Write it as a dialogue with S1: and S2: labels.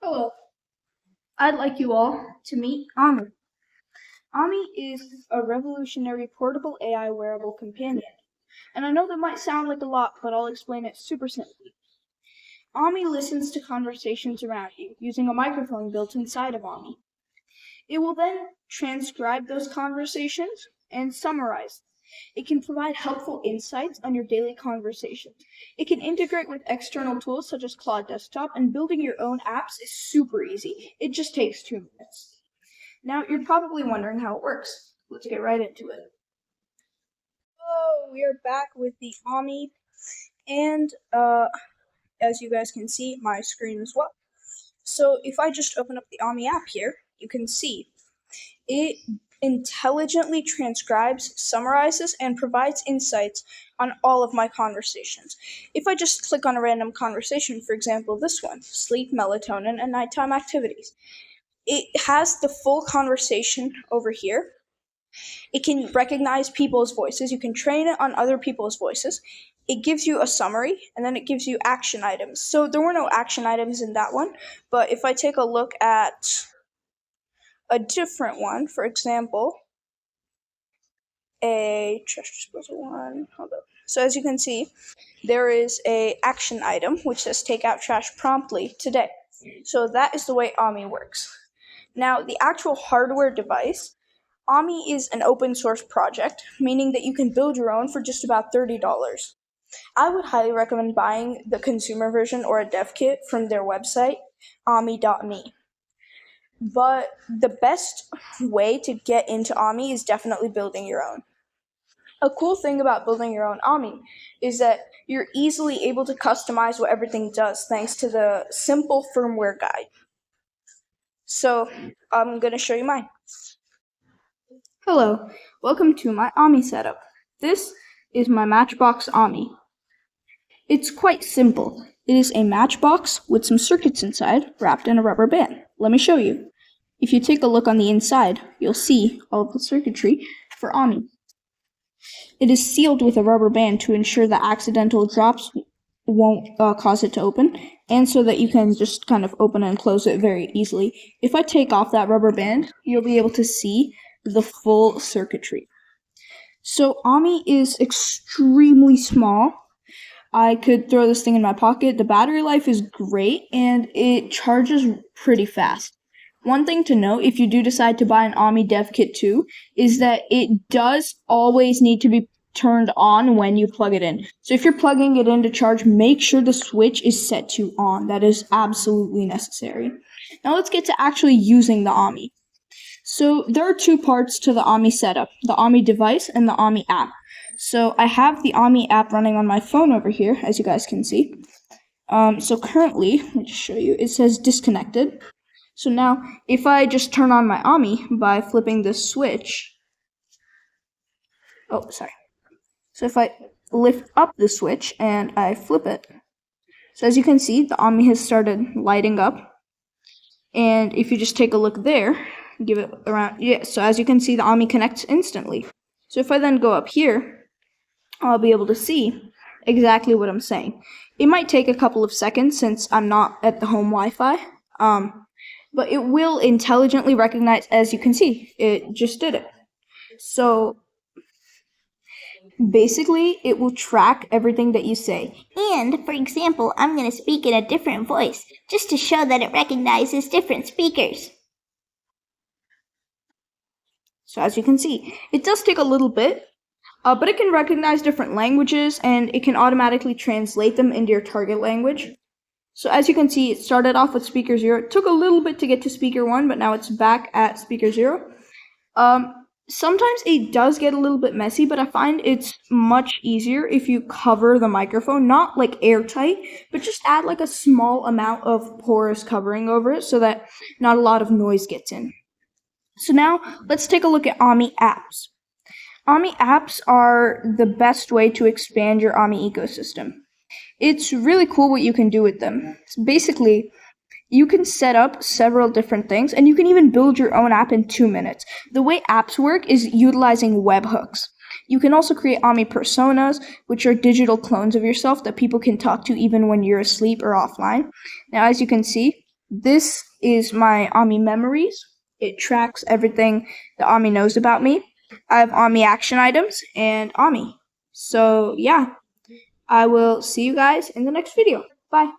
S1: Hello, I'd like you all to meet Omi. Omi is a revolutionary portable AI wearable companion. And I know that might sound like a lot, but I'll explain it super simply. Omi listens to conversations around you using a microphone built inside of Omi. It will then transcribe those conversations and summarize. It can provide helpful insights on your daily conversations. It can integrate with external tools such as Claude Desktop, and building your own apps is super easy. It just takes 2 minutes. Now, you're probably wondering how it works. Let's get right into it. So, we are back with the Omi, and as you guys can see, my screen as well. So, if I just open up the Omi app here, you can see it intelligently transcribes, summarizes, and provides insights on all of my conversations. If I just click on a random conversation, for example, this one, sleep, melatonin, and nighttime activities, it has the full conversation over here. It can recognize people's voices. You can train it on other people's voices. It gives you a summary, and then it gives you action items. So there were no action items in that one, but if I take a look at a different one, for example, a trash disposal one. Hold up. So as you can see, there is a action item which says take out trash promptly today. So that is the way Omi works. Now, the actual hardware device, Omi is an open source project, meaning that you can build your own for just about $30. I would highly recommend buying the consumer version or a dev kit from their website, omi.me. But the best way to get into Omi is definitely building your own. A cool thing about building your own Omi is that you're easily able to customize what everything does thanks to the simple firmware guide. So I'm going to show you mine. Hello, welcome to my Omi setup. This is my Matchbox Omi. It's quite simple. It is a matchbox with some circuits inside wrapped in a rubber band. Let me show you. If you take a look on the inside, you'll see all of the circuitry for Omi. It is sealed with a rubber band to ensure that accidental drops won't cause it to open, and so that you can just kind of open and close it very easily. If I take off that rubber band, you'll be able to see the full circuitry. So Omi is extremely small. I could throw this thing in my pocket. The battery life is great, and it charges pretty fast. One thing to note, if you do decide to buy an Omi dev kit too, is that it does always need to be turned on when you plug it in. So if you're plugging it in to charge, make sure the switch is set to on. That is absolutely necessary. Now let's get to actually using the Omi. So there are two parts to the Omi setup, the Omi device and the Omi app. So I have the Omi app running on my phone over here, as you guys can see. So currently, let me just show you, it says disconnected. So now, if I just turn on my Omi by flipping this switch, So if I lift up the switch and I flip it, so as you can see, the Omi has started lighting up. And if you just take a look there, give it around, so as you can see, the Omi connects instantly. So if I then go up here, I'll be able to see exactly what I'm saying. It might take a couple of seconds since I'm not at the home Wi-Fi, but it will intelligently recognize, as you can see, it just did it. So basically, it will track everything that you say.
S2: And, for example, I'm going to speak in a different voice, just to show that it recognizes different speakers.
S1: So as you can see, it does take a little bit, but it can recognize different languages, and it can automatically translate them into your target language. So as you can see, it started off with speaker 0. It took a little bit to get to speaker 1, but now it's back at speaker 0. Sometimes it does get a little bit messy, but I find it's much easier if you cover the microphone, not like airtight, but just add like a small amount of porous covering over it so that not a lot of noise gets in. So now let's take a look at Omi apps. Omi apps are the best way to expand your Omi ecosystem. It's really cool what you can do with them. Basically, you can set up several different things, and you can even build your own app in 2 minutes. The way apps work is utilizing webhooks. You can also create Omi personas, which are digital clones of yourself that people can talk to even when you're asleep or offline. Now, as you can see, This is my Omi memories. It tracks everything that Omi knows about me. I have Omi action items and Omi. So yeah, I will see you guys in the next video. Bye.